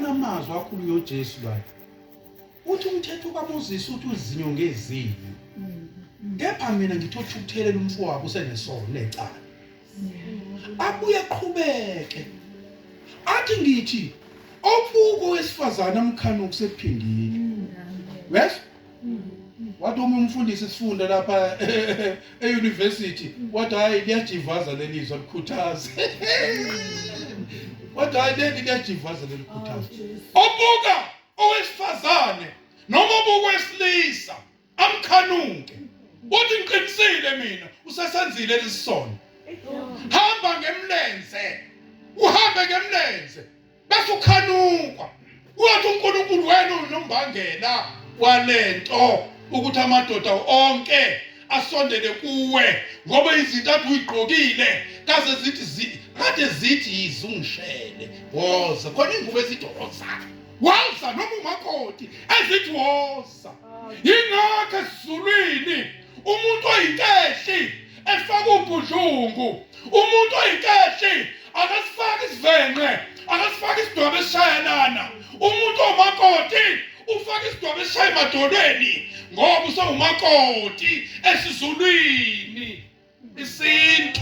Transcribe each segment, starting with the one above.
Nana amazwi akhulunywa uJesu la. Uthi umthetho kaMoses uthi uzinyo ngezinyo. Kepha mina ngithi ukuthelela umfowabo usenesono necala. Abuye aqhubeke. Athi ngithi obuko wesifazana amkhanuko sephindile. Yes? Wathi umfundisi sifunda lapha e-university wathi hayi liyajivaza lelizwe likhuthaza. Wathi hayi liyajivaza lelikhuthaza. Obuka owesifazane noma obuka wesilisa amkhanuke. Uthi ngiqinisile mina usesenzile lesisono. Hamba ngemlenze. Uhambe ngemlenze. Bese ukhanuka. Uyathi uNkulunkulu wena unombangela walento ukuthi amadoda onke asondele kuwe ngoba izintathu uyigqokile kaze kade zithi izungishele woza khona ingubo esithi woza noma umakoti ezithi woza yingakho esizulwini umuntu oyinkehli efaka ubudlungu umuntu oyinkehli akasifaka isivenqe akasifaka isidwabe esishayelana umuntu omakoti ufaka isidwabe esishaye emadolweni ngoba usewumakoti esizulwini isintu.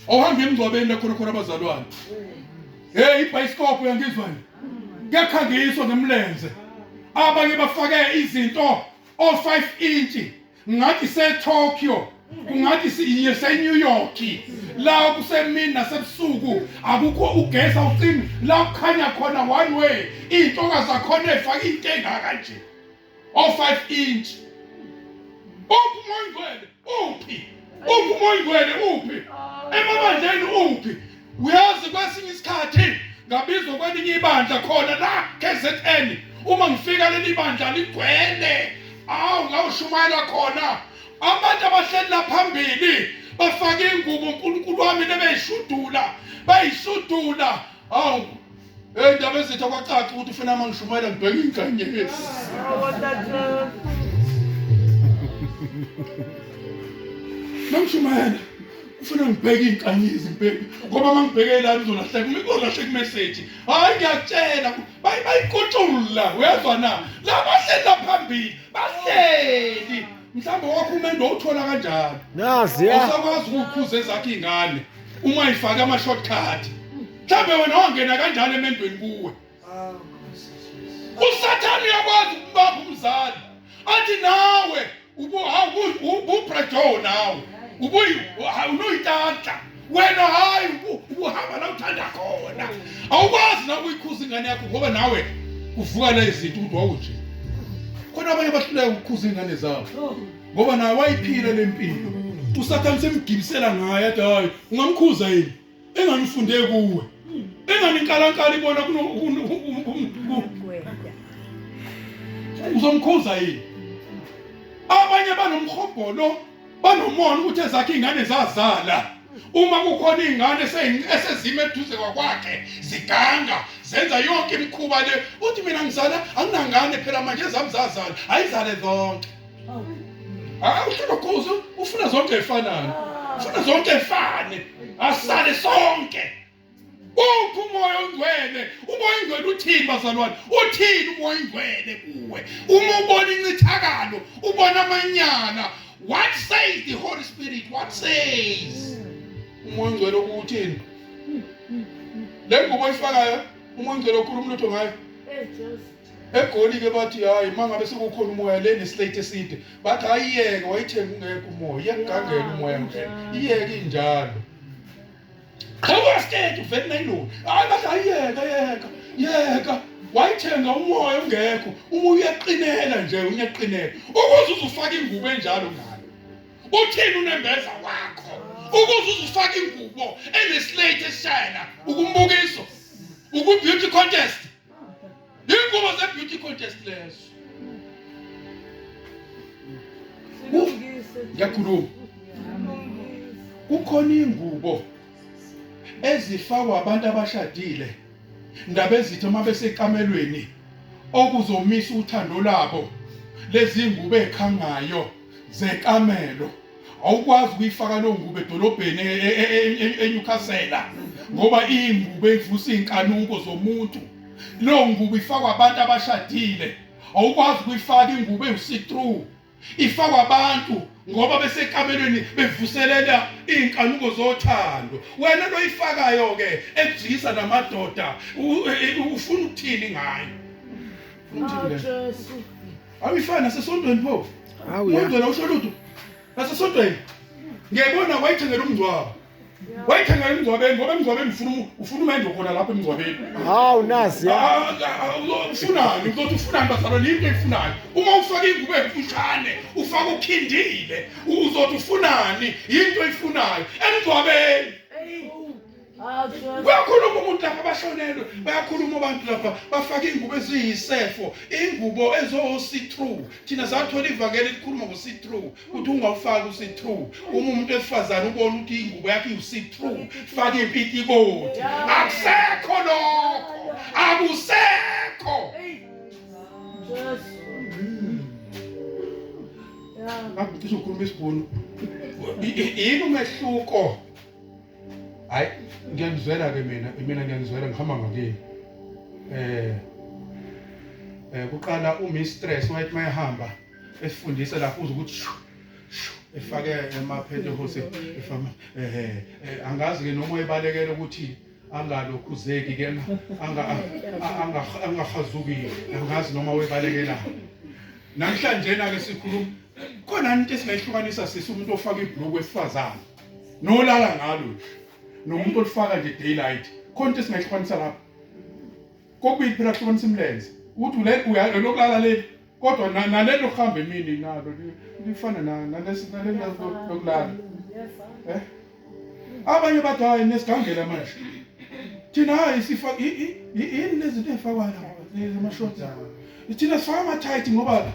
Awuhambe emngcwabeni khona abazalwane. Hey ibhayisikophu uyangizwa yini? Ngiyakhangiswa ngemlenze. Abanye bafake izinto o5 inch ngathi seTokyo ungathi se-New York la kusemini nasebusuku akukho ugesi awucimi la kukhanya khona one way intoka zakhona efaka intenga kanje o5 inch. Umoyingwele uphi emabandleni uphi? Uyazi kwesinye isikhathi ngabizwa kwelinye ibandla khona la KZN uma ngifika leli bandla ligcwele ngawushumayela khona abantu abahleli la phambili bafake ingubo uNkulunkulu wami bayishudula indaba ezithi kwacaca ukuthi ufuna mangishumayela ngibheke inkanyezi. Namshumayela ufuna ngibheke inkanyezi ngoba mangibheke la ngizolahleka imessage. Hayi ngiyakutshela bayikutshula uyazwa na la bahleli la phambili bahleli mhlawumbe wakho umendo uthola kanjalo nazi usakwazi ukukhuza ezakhe izingane uma ifaka ama shortcut mhlawumbe wena wangena kanjalo emendweni kuwe. Usathane yakwazi ukubamba umzali athi nawe ubupredo nawe unoyitata wena hayi ubuhamba la uthanda khona awukwazi na ukuyikhuza ingane yakho ngoba nawe uvuka la izinto ukuthi wawuje khona abanye bahluleka ukukhuza ingane zabo ngoba nawe wayiphila lempilo. Usathane semgibisela ngaye athi hayi ungamkhuza yini enganifunde kuwe engani inkalankala ibona uzomkhuza yini. Abanye banomkhobholo banomona ukuthi ezakhe izingane zazala uma kukhona izingane esezime eduze kwakhe ziganga zenza yonke imikhuba le uthi mina ngizala anginangane phela manje ezami zazala ayizale zonke. Uhlokhoza ufuna zonke ezifanayo ufuna zonke ezifane asale sonke. Uphi umoya ongcwele? Umoya ongcwele uthini bazalwane? Uthini umoya ongcwele kuwe? Uma ubona incithakalo ubona amanyana, what says the Holy Spirit? What says? Umoya ongcwele ukuthini? Le ngubo ifakayo umoya ongcwele ukhuluma lutho ngayo. eGoli ke bathi hayi mangabe sekukhona umoya le neslate eside bathi ayiyeke wayithenga ungekho umoya iyagangela umoya ngeke iyeke injalo khawasithe uvele nayilo hayi bathi ayiyeka wayithenga umoya ungekho umoya uyaqinela nje uyaqinela ukuze uzufaka ingubo enjalo ngalo uthini unembeza wakho ukuze uzufaka ingubo eneslate esishayela ukumbukiso beauty contest. Ingubo ze beauty contest leso. Yakhuluma. Kukhona ingubo ezifakwa abantu abashadile ndaba ezithi uma besekamelweni okuzomisa uthando labo lezi ngubo ekhangayo zekamelo awukwazi ukuyifaka lo ngubo edolobheni eNewcastle ngoba ingubo evusa inkanuko zomuntu. Lo ngubo ifakwa abantu abashadile. Awukwazi ukuyifaka ingubo ewu-see-through. Ifakwa abantu ngoba besekamelweni bevuselela inkanuko zothando. Wena lo ifakayo ke ekujikisa namadoda ufuna ukuthini ngayo? Jesu. Awuyifana sesontweni pho. Hawu ya. Wenzela usho lutho. Nasesontweni. Ngiyabona wayithengela umngcwabo. Wayithengela emngcwabeni ngoba emngcwabeni ufuna umendo khona lapha emngcwabeni. Hawu nazi ya. Ufunani uzothi ufunani bazalwane into eyifunayo. Uma ufaka ingubo emfushane ufaka ukhindile uzothi ufunani into eyifunayo emngcwabeni. Bayakhuluma umuntu lapha bashonelwe, bayakhuluma abantu lapha bafaka ingubo eziyisefo, ingubo ezo-see-through. Thina sathola ivangeli likhuluma ngo-see-through, ukuthi ungawufaki u-see-through. Uma umuntu wesifazane ubona ukuthi ingubo yakhe iyi-see-through, faka impitikoti. Akusekho lokho, akusekho. Ngakuthi ukhuluma isibhunu. Yini umehluko? Hayi ngiyangizwela ke mina ngiyangizwela ngihamba ngakini. Kuqala umistress wayethi mayehamba esifundisa lapho uze ukuthi efake emaPentecostal efama angazi ke noma ebalekela ukuthi angalokhuzeki ke angahazuki angazi noma webalekela. Namhlanje na ke sikhuluma khona into esingayihlukanisa sisi umuntu ofaka ibhloko esifazana nolala ngalo. Nomuntu olifaka nje daylight khona into esingayihlukanisa lapha kokubili phela kuhlukanisa imilenze ukuthi ulokulala leli kodwa nalelo kuhamba emini nalo lifana nalelo lokulala abanye bathi hayi nesigangela manje thina hayi sifaka yini lezinto ezifakwa la amashoti thina sifaka ama-tight ngoba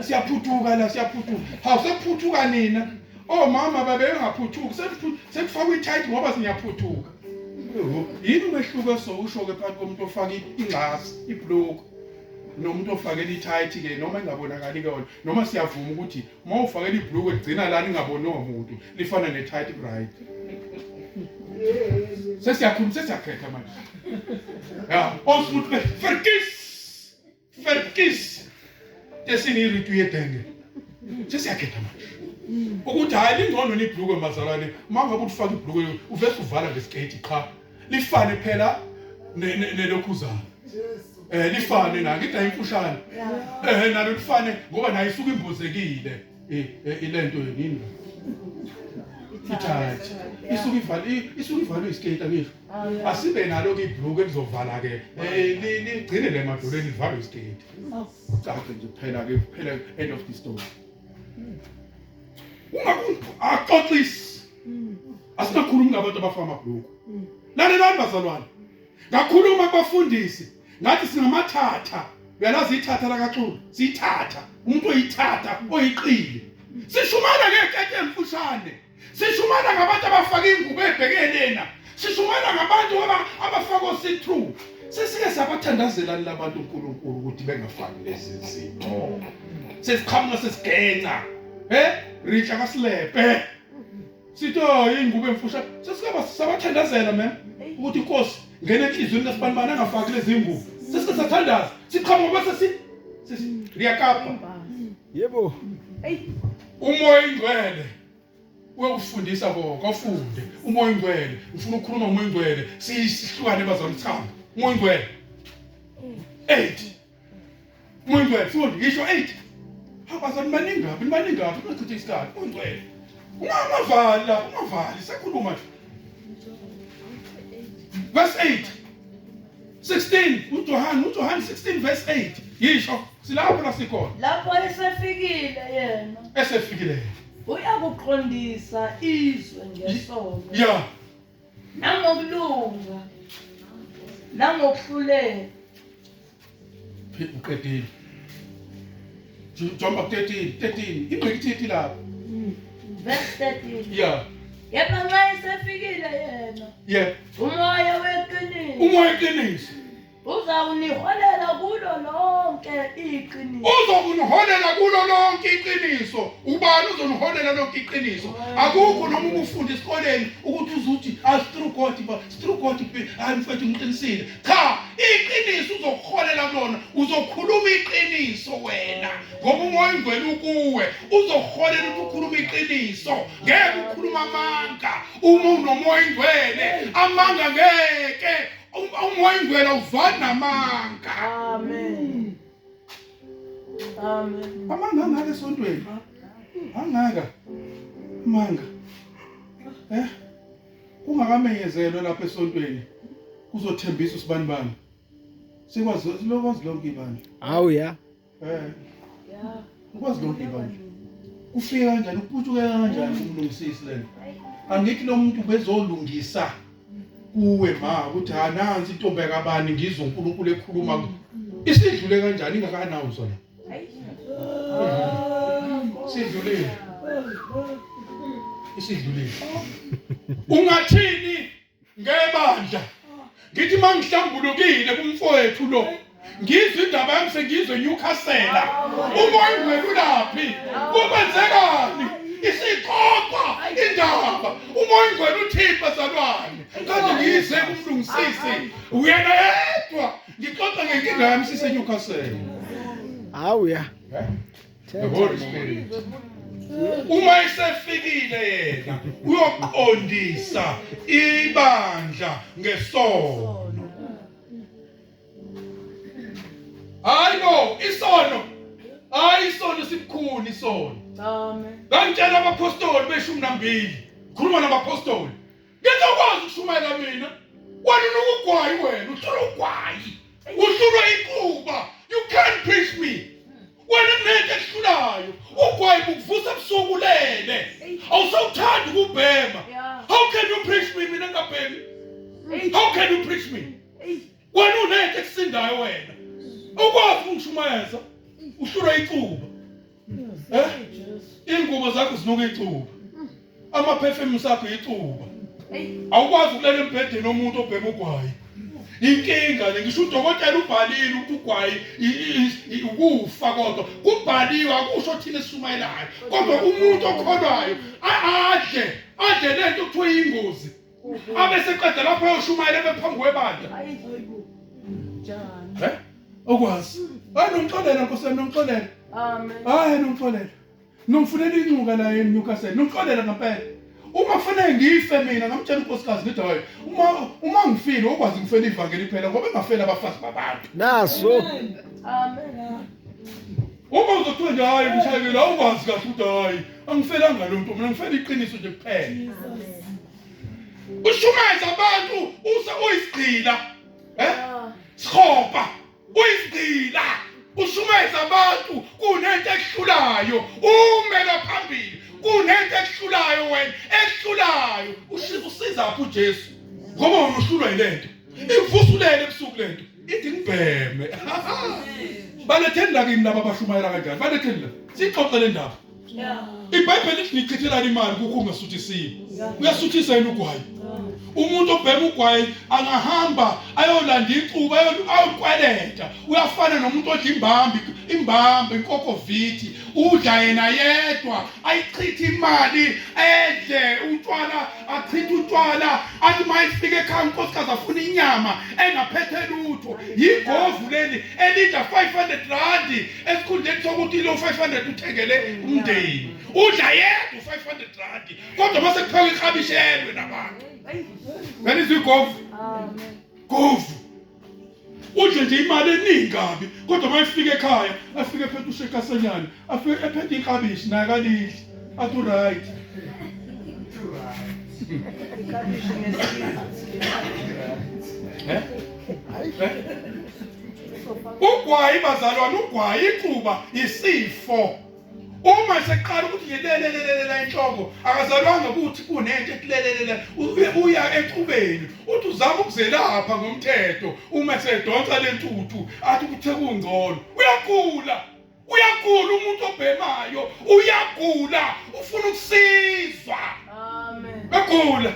siyaphuthuka la siyaphuthuka hawusephuthuka nina. Oh mama babengaphuthuki sekufakwa i-tight ngoba siyaphuthuka. Yini umehluko esowusho ke phakathi komuntu ofaka ingxasi ibhloko nomuntu ofakela i-tight ke noma ingabonakali kona noma siyavuma ukuthi uma ufakela ibhloko egcina lana ingabonwa umuntu lifana ne-tight right. Sesiyakhetha manje. Ja, ons moet verkies. Desini iritu yedenge. Sesiyakhetha manje. Ukuthi hayi lingcono libhluko mazalwane mangabe ufaka ibhluko uvese uvala ngesiketi cha lifane phela nelokhuzana lifane na ngithi ayimfushane nalo lifane ngoba nayo isuka imbozekile ilento yini ithatha isuka ivalo isiketi ngisho asibe nalo ke ibhluko elizovala ke ligcine le madolweni livalo isiketi cha nje phela end of the story. Axoxisi asinakhulumi ngabantu abafaka amabhloko. Lalelani bazalwane. Ngakhuluma kubafundisi ngathi singamathatha. Uyalazi ithatha lakaXulu siyithatha umuntu oyithatha oyiqile. Sishumana ngekete emfushane. Sishumana ngabantu abafaka ingubo ebhekelena. Sishumana ngabantu abafaka o-see-through. Sesike sabathandazela labantu uNkulunkulu ukuthi bengafaki lezi zinto. Sesiqhamuka sesigenca. Richa kasilepe. Sitho ingubo emfusha. Sesikaba sabathandazela man. Ukuthi inkosi ngene enhlizweni kasibanibana angafaki lezi ingubo. Sesike sathandaza. Siqhamuka bese riyakapa. Yebo. Umoya ingcwele. Uyokufundisa bonke afunde. Umoya ingcwele. Ufuna ukukhuluma umoya ingcwele. Sihlukane bazalwane sikhamba. Umoya ingcwele. 8. Umoya ingcwele fundi ngisho 8. Abazali baningaphi unachitha isikhathi ungcwele ungavali sekhuluma nje verse 8 16 uJohn 16 verse 8 yisho silapho la sikhona lapho esefikile uyakuqondisa izwe ngesono yeah nangokulunga nangokuhlulela uqedile Jump 13 ingqikithi lapho verse 13 yeah yena nxa esefikile yena yeah umoya weqiniso uzakuniholela kulo lonke iqiniso ubani uzoniholela lonke iqiniso akukho noma ukufunda esikoleni ukuthi uzuthi as through God ngoba through God hayi mfethu ngiqinisile. Cha, iqiniso uzokuholela kulona, uzokhuluma iqiniso wena. Ngoba umoya oyingcwele ukuwe, uzokuholela ukuthi ukhuluma iqiniso. Ngeke ukhuluma amanga. Uma unomoya oyingcwele, amanga ngeke. Umoya oyingcwele uzwana namanga. Amen. Amen. Amanga ngale esontweni. Angaka. Amanga. Kungakamenyezelwe lapha esontweni. Kuzothembisa usibanibani. Sikwazi lonke ibandla. Hawu ya. Yeah. Ukwazi lonke ibandla. Kufika kanjani uphucuke kanjani umlungisisi lento. Angithi lo muntu bezolungisa kuwe ma ukuthi nansi intombi yakabani ngizwe uNkulunkulu ekhuluma. Isidlule kanjani ingakanawo sona. Sidlulile. Isidlulile. Ungathini ngebandla? Ngithi mangihlambulukile kumfowethu lo. Ngizwe indaba yami sengizwe Newcastle. Umoya ongcwele ulaphi? Kukwenzekani? Isiqoqa indaba. Umoya ongcwele uthini bazalwane? Kade ngize kumlungisisi. Uyena yedwa. Ngixoxa ngenkinga yami sise Newcastle. Hawu ya. The Holy Spirit. Uma esefikile yena uyoqondisa ibandla ngesono. Hayibo isono. Hayi isono sibukhuni isono. Amen. Ngantshela abapostoli beshumi nambili. Khuluma nabapostoli. Ngizokwazi ukushumayela mina. Wena unokugwayi wena, uhlula ugwayi. Uhlula iquba. You can't preach me. Wena nento ehlulayo. Ugwayi bukuvusa ebusuku lele. Awusawuthanda ukubhema. How can you preach me mina ngabhemi? How can you preach me? Wena unento ekusindayo wena. Ukwazi ukungishumayeza. Uhlula iquba. Ingubo zakho zinuka icuba. Ama-perfumes akho icuba. Awukwazi ukulela embhedeni omuntu obhema ugwayi. Inkinga ngisho udokotela ubhalile ukuthi ugwayi ukufa kodwa kubhaliwe akusho thina esishumayelayo. Kodwa umuntu okholwayo adle lento kuthiwa ingozi. Abe seqeda lapho ayoshumayela bephambi kwebandla. Okwazi. Hayi nomxolela nkosana nomxolela. Amen. Hayi nomxolela. Nomfunela incuka la eNewcastle. Nomxolela ngempela. Uma kufanele ngife mina ngamtshela unkosikazi ngithi hayi uma ngifile ukwazi ngifela ivangeli phela ngoba engafela abafazi babantu. Naso. Amen. Uma uzothiwa nje hayi ngishayekile awukwazi kahle ukuthi hayi angifelanga lo nto mina ngifela iqiniso nje kuphela. Ushumayeza abantu uyisigcila. Sikhopa. Uyisigcila. Ushumayeza abantu kunento ehlulayo. Umela phambili. Kunento ehlulayo wena, ehlulayo. Usiza apho uJesu. Ngoba wena uhlulwa yilento. Ivusulele ebusuku lento. Ithi ngibheme. Baletheni la kimi laba abashumayela kanjani? Baletheni la. Sixoxele indaba. iBhayibheli lithi nichithelana imali kukho ungasuthisiwe. Uyasuthisa yini ugwayi? Umuntu obhema ugwayi angahamba ayolanda icuba ayokweleta. Uyafana nomuntu odla imbambi inkokovithi udla yena yedwa ayichitha imali edle utshwala achitha utshwala athi mayifike ekhaya unkosikazi afuna inyama engaphethe lutho. Yigovu leli elidla 500 rand esikhundleni sokuthi lo 500 uthengele umndeni. Udla yedwa 500 rand kodwa mase kupheka ikhabishelwe nabantu. Where is your govu? Amen. Govu. Udle nje imali eningi kabi kodwa mayifike ekhaya afike ephethe ushekasanyana afike ephethe ikhabishi naye kalidli athi right. Ugwayi bazalwane, ugwayi icuba isifo. Uma seqala ukuthi ngilelelela inhloko akazalwanga ukuthi kunento ekulelelela uya ecubeni uthi uzama ukuzelapha ngomthetho uma sedonsa lentuthu athi kuthe kungcono uyagula umuntu obhemayo uyagula ufuna ukusizwa. Amen. Egula